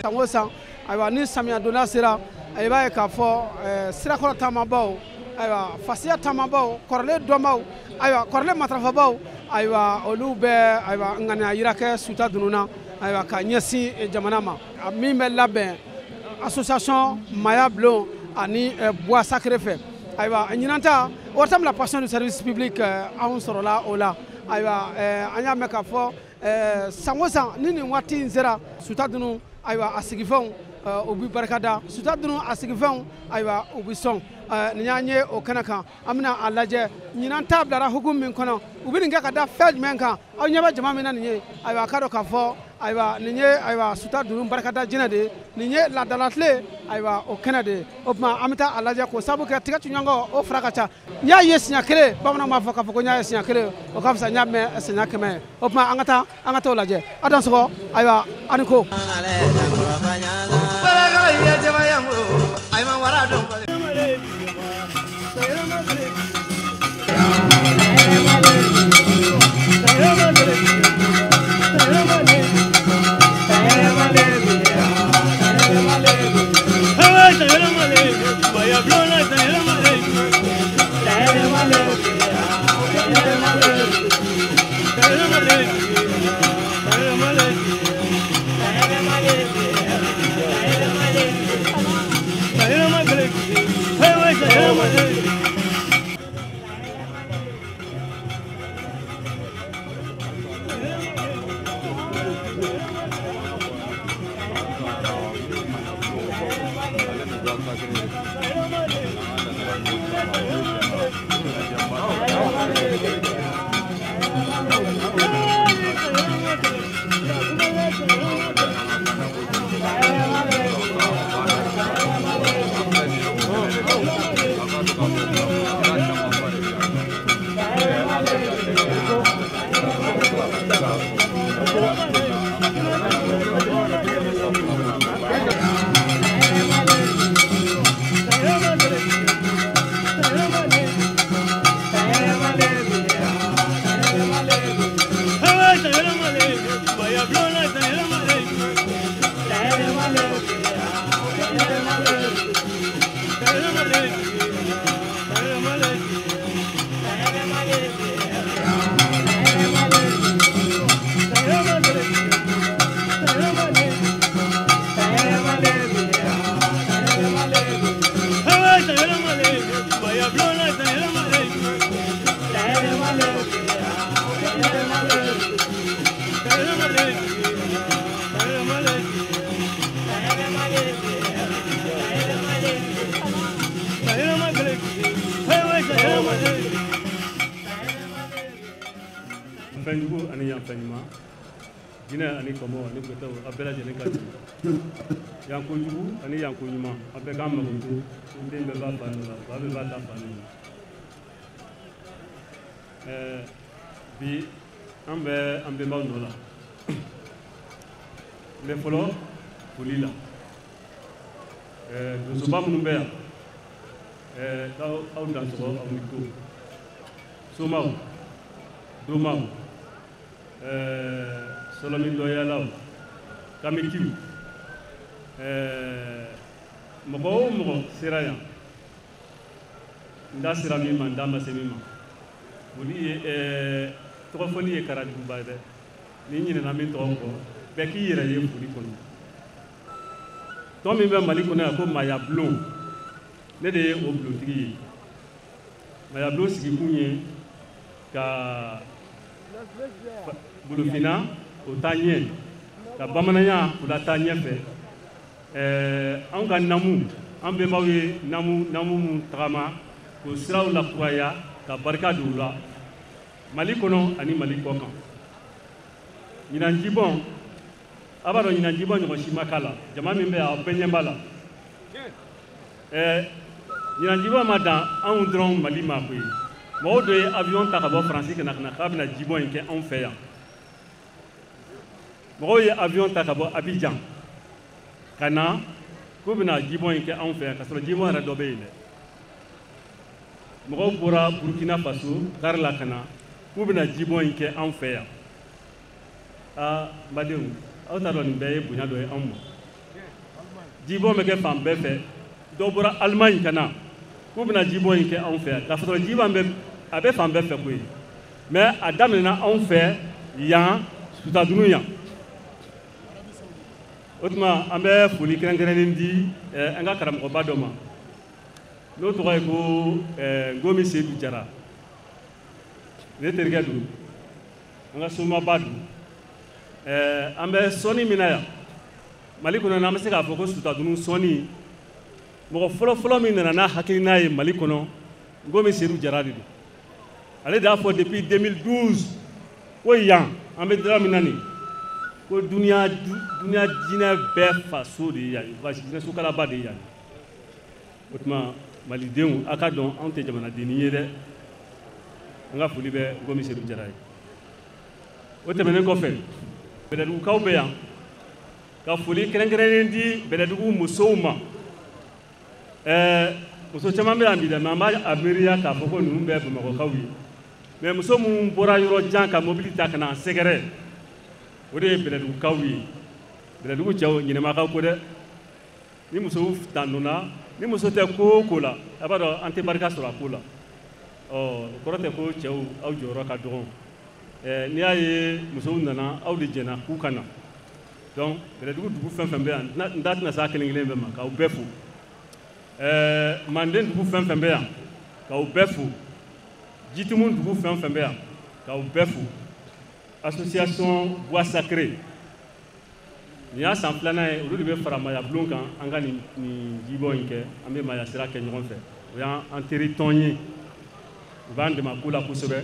Tango san ayiwa ni samiya donna sera i b'a ye k'a fɔ sirakɔrɔ taamabaw ayiwa fasiya taamabaw kɔrɔlen dɔnbaw ayiwa kɔrɔlen matarafabaw ayiwa olu bɛ ayiwa ŋaniya yira kɛ Suta dunun na ayiwa ka ɲɛsin jamana ma min bɛ labɛn association Maya Bulon ani Bois Sacré fɛ ayiwa ɲinanta o tam la passion du service public anw sɔrɔla o la ayiwa an y'a mɛn k'a fɔ san o san ni nin waati in sera Suta dunun ayiwa a sigifɛnw u bɛ barikada Suta dunun a sigifɛnw ayiwa u bɛ sɔn nin y'an ye o kɛnɛ kan an bɛna a lajɛ ɲinan ta bilara hukumu min kɔnɔ u bɛ nin kɛ ka da fɛn jumɛn kan aw ɲɛ bɛ jama min na nin ye ayiwa a ka dɔn k'a fɔ ayiwa nin ye ayiwa Suta dunun barikada jinɛ de ye nin ye laadala tile ayiwa o kɛnɛ de ye o tuma an bɛ taa a lajɛ k'o sababu kɛ tigɛ tuɲɔgɔn o fara ka ca n y'a ye siɲɛ kelen bamananw b'a fɔ k'a fɔ ko n y'a ye siɲɛ kelen o ka fisa n y'a mɛn siɲɛ 100 o tuma an ka t'o lajɛ a dan sɔgɔ ayiwa a ni ko. Fɛnjugu ani yanfɛ ɲuman jinɛ ani kɔmɔ ani bɛtɛw a bɛɛ lajɛlen ka jugu yanko jugu ani yanko ɲuman a bɛɛ k'an mago to den bɛɛ b'a fa nɔ la ba bɛɛ b'a ta fa nɔ la bi an bɛ an bɛnbaw nɔ la n bɛ fɔlɔ foli la donsoba minnu bɛ yan aw dansɔgɔ aw ni ko somaw domaw Solomin dɔyalaw kamitiw mɔgɔ o mɔgɔ sera yan n da sera min ma n da ma se min ma foli ye tɔgɔfɔli ye karajuguba ye dɛ ni ɲinɛna min tɔgɔ kɔ bɛɛ k'i yɛrɛ ye foli kɔnɔ tɔn min bɛ Mali kɔnɔ yan ko Maya Bulon ne de ye o bulontigi ye Maya Bulon sigikun ye ka bolofina o taa ɲɛ ka bamananya o la taa ɲɛfɛ anw ka namu an bɛnbaw ye namu mun tagama k'o siraw lakuraya ka barika don u la Mali kɔnɔ ani Mali kɔ kan ɲinan jibɔn a b'a dɔn ɲinan jibɔn ɲɔgɔn si ma k'a la jama min bɛ yan aw bɛɛ ɲɛ b'a la ɲinan jibɔn ma dan anw dɔrɔn Mali ma koyi mɔgɔw dɔ ye avion ta ka bɔ Faransi ka na k'a bɛna jibɔn in kɛ anw fɛ yan mɔgɔw ye avion ta ka bɔ Abidjan ka na k'u bɛna jibɔn in kɛ anw fɛ yan ka sɔrɔ jibɔn yɛrɛ dɔ bɛ yen dɛ mɔgɔw bɔra Burkina Faso kari la ka na k'u bɛna jibɔn in kɛ anw fɛ yan n badenw aw t'a dɔn nin bɛɛ ye bonya dɔ ye anw ma jibon bɛ kɛ fan bɛɛ fɛ dɔw bɔra Allemagne ka na k'u bɛna jibon in kɛ anw fɛ k'a sɔrɔ jibon a bɛ fan bɛɛ fɛ koyi mais a daminɛna anw fɛ yan Sutadunu yan o tuma an bɛ foli kɛrɛnkɛrɛnnen di an ka karamɔgɔba dɔ ma n'o tɔgɔ ye ko Ngomi Seydou Jara ne terikɛ don an ka somaba don an bɛ sɔnni min na yan Mali kɔnɔ n'an bɛ se k'a fɔ ko Sutadunu sɔnni mɔgɔ fɔlɔ-fɔlɔ min nana n'a hakilina ye Mali kɔnɔ Ngomi Seydou Jara de don ale de y'a fɔ depuis 2012 ko yan an bɛ dara min na nin ko duniya jinɛ bɛɛ faso de ye yan jinɛ sokalaba de ye yan o tuma malidenw a ka dɔn anw tɛ jamanadenni ye dɛ an ka foli bɛ Ngomi Seydou Jara ye o tɛmɛnen kɔfɛ Bɛlɛdugukaw bɛ yan ka foli kɛrɛnkɛrɛnnen di Bɛlɛdugu musow ma muso caman bɛ yan bi dɛ mais an b'a miiriya k'a fɔ ko ninnu bɛɛ Bamakɔkaw ye mais muso minnu bɔra yɔrɔ jan ka mobili ta ka na an sɛgɛrɛ o de ye Bɛlɛdugukaw ye Bɛlɛdugu cɛw ɲinɛma ka ko dɛ ni musow tandonna ni muso tɛ ko o ko la a b'a dɔn an tɛ barika sɔrɔ a ko la o kɔrɔ tɛ ko cɛw aw jɔyɔrɔ ka dɔgɔ n'i y'a ye musow nana aw de jɛna k'u ka na donc Bɛlɛdugu dugu fɛn fɛn bɛ yan n da tɛna s'a kelen-kelen bɛɛ ma k'aw bɛɛ fo Manden dugu fɛn fɛn bɛ yan k'aw bɛɛ fo Jitumu dugu fɛn fɛn bɛ yan k'aw bɛɛ fo association Bois Sacré nin y'a san filanan ye olu de bɛ fara maya bulon kan an ka nin jibɔ in kɛ an bɛ maya sira kɛ ɲɔgɔn fɛ o y'an teri tɔn ye u b'an dɛmɛ ko la kosɛbɛ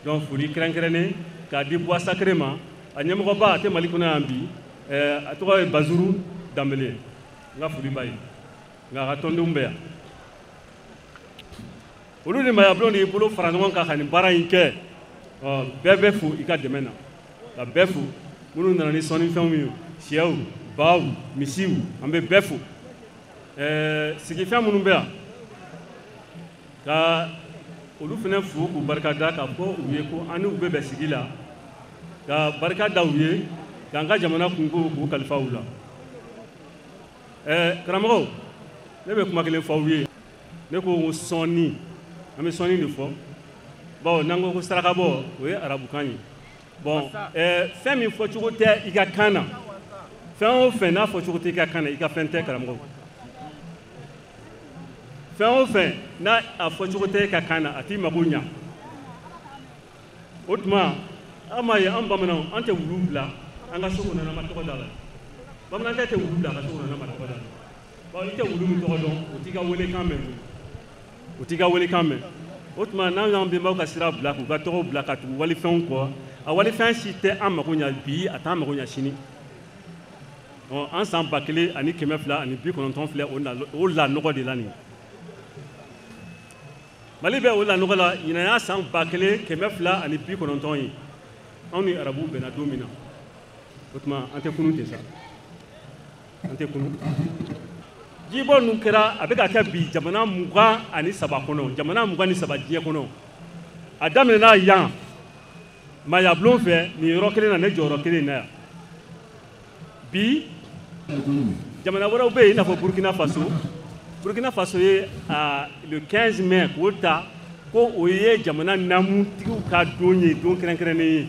donc foli kɛrɛnkɛrɛnnen k'a di Bois Sacré ma a ɲɛmɔgɔba a tɛ Mali kɔnɔ yan bi a tɔgɔ ye Bazuru Danbele n ka foli b'a ye nka a ka tɔndenw bɛ yan olu de maya bulon de y'i bolo fara ɲɔgɔn kan ka nin baara in kɛ bɛɛ bɛ fo i ka dɛmɛ na ka bɛɛ fo minnu nana ni sɔnnifɛnw ye sɛw baw misiw an bɛ bɛɛ fo sigifɛn minnu bɛ yan ka olu fana fo k'u barika da ka fɔ u ye ko an n'u bɛ bɛn sigi la ka barika da u ye k'an ka jamana kunko k'u kalifa u la karamɔgɔw ne bɛ kuma kelen fɔ aw ye ne ko sɔnni an bɛ sɔnni de fɔ bon n'an ko sarakabɔ o ye arabukan ye bon fɛn min fɔcogo tɛ i ka kan na fɛn o fɛn n'a fɔcogo tɛ i ka kan na i ka fɛn tɛ karamɔgɔ fɛn o fɛn n'a fɔcogo tɛ i ka kan na a t'i mago ɲa o tuma an m'a ye an bamananw an tɛ wulu bila an ka so kɔnɔ n'an ma tɔgɔ da la bamanankɛ tɛ wulu bila a ka so kɔnɔ n'an ma tɔgɔ da la bon i tɛ wulu min tɔgɔ dɔn o t'i ka welekan mɛn o t'i ka welekan mɛn o tuma n'an y'an bɛnbaw ka sira bila k'u ka tɔgɔw bila ka tugu walifɛnw kɔ a walifɛn si tɛ an mago ɲa bi a t'an mago ɲa sini an san 1290 filɛ o lanɔgɔ de la nin Mali bɛ o lanɔgɔ la ɲinɛ y'a san 1290 ye anw ni arabuw bɛnna don min na o tuma an tɛ kunu ten sa an tɛ kunu jibɔ ninnu kɛra a bɛ ka kɛ bi jamana 23 kɔnɔ jamana 23 diɲɛ kɔnɔ a daminɛna yan maya bulon fɛ nin yɔrɔ kelen na ne jɔyɔrɔ kelen na yan bi jamana wɛrɛw bɛ yen i n'a fɔ Burkina Faso ye le 15 mai k'o ta ko o ye jamana naamutigiw ka don ye don kɛrɛnkɛrɛnnen ye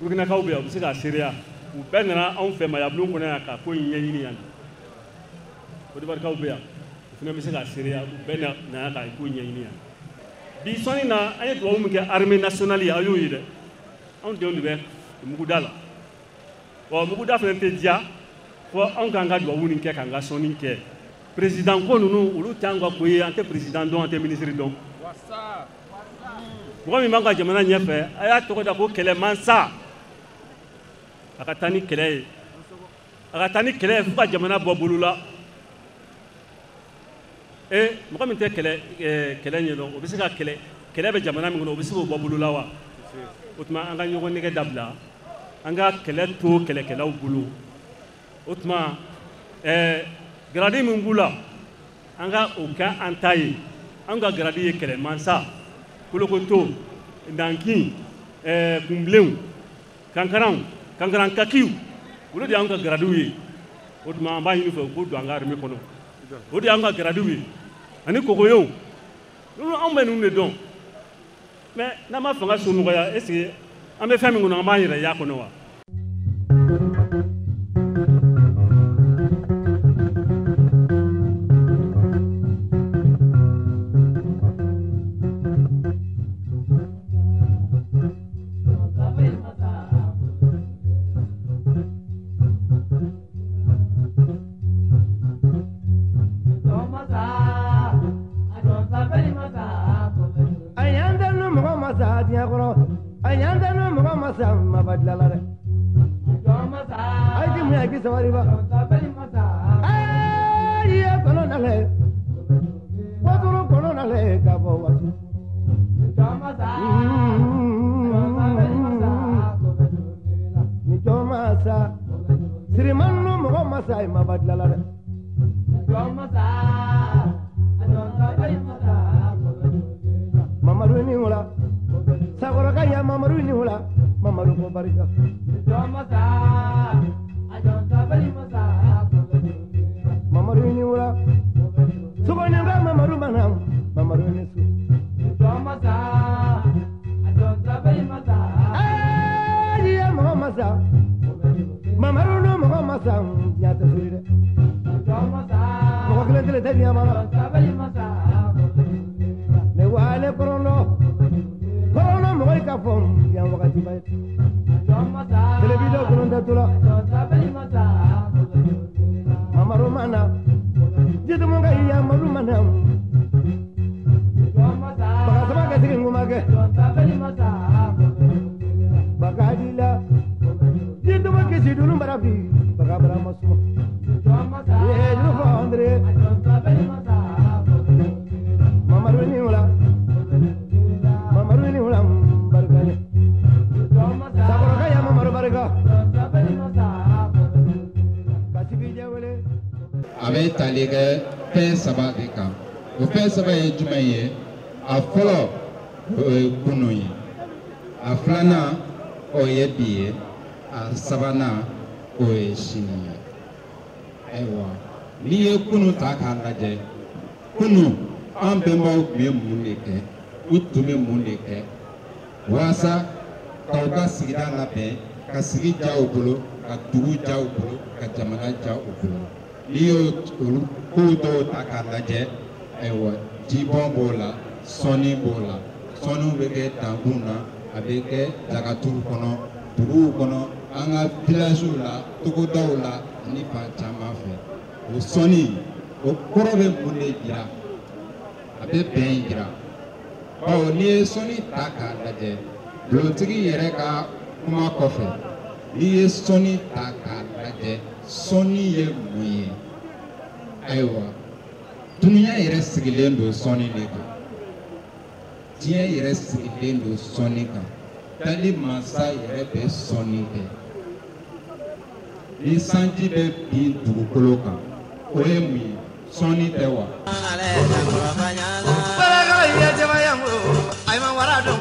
Burkinakaw bɛ yan u bɛ se k'a seereya u bɛɛ nana anw fɛ maya bulon kɔnɔ yan ka ko in ɲɛɲini yan Kodivarikaw bɛ yan u fana bɛ se k'a seereya u bɛɛ nana ka ko ɲɛɲini yan bi sɔnni na an ye dugawu min kɛ armée nationale ye a y'o ye dɛ anw denw de bɛ muguda la wa muguda fana tɛ diya fɔ anw k'an ka dugawu nin kɛ k'an ka sɔnni kɛ président ko ninnu olu t'an ka ko ye an tɛ président dɔn an tɛ ministre dɔn mɔgɔ min b'an ka jamana ɲɛfɛ a y'a tɔgɔ da ko kɛlɛmansa a ka taa ni kɛlɛ ye a ka taa ni kɛlɛ ye fo ka jamana bɔ bolo la mɔgɔ min tɛ kɛlɛ ɲɛdɔn o bɛ se ka kɛlɛ bɛ jamana min kɔnɔ o bɛ se k'o bɔ bolo la wa o tuma an ka ɲɔgɔn nɛgɛ dabila an ka kɛlɛ to kɛlɛkɛlaw bolo o tuma garadi min b'u la an ka o kɛ an ta ye an ka garadi ye kɛlɛmansa kolokoto nankin kunbilenw kankaranw kankarankakiw olu de y'an ka garadiw ye o tuma an b'a ɲini fɛ k'o don an ka armée kɔnɔ o de y'an ka grade ye ani kokoyew anw bɛ ninnu de dɔn mais n'an ma fanga so nɔgɔya est ce que an bɛ fɛn min kɔnɔ an b'an yɛrɛ y'a kɔnɔ wa. Avec Talige, Père Sabadika. Le Père Sabadika Jumaye, a follow Kunoyi, a Flana, Oyebi, a Savana, Oeshini. Ewa, Lie Kunu Takanaje, Kunu, Ambemo Mundeke, Utume Mundeke, Wasa, Kauka Sida Nape, Kasigi Jaubulu, Katugu Jaubulu, Kajamana Jaubulu. Lio Kudo Takanaje, Ewa, Jibon Bola, Soni Bola, Sonu Beke Tanguna, Abeke, Jagatur Kono, Turu Kono, Anga Pilazula, Tukudaula, Nipa Chamafe. O Soni, O Korobe Munde Gira, Abe Ben Gira. O Lie Soni Takanaje, Blotigi Yereka Kuma Kofe, Lie Soni Takanaje. Soni ye muye aiwa dunia yɛrɛ sigilen do sɔni de kan diɲɛ yɛrɛ sigilen do sɔni kan tali mansa yɛrɛ bɛ sɔni kɛ ni sanji bɛ bin dugukolo kan o ye mun ye sɔni tɛ wa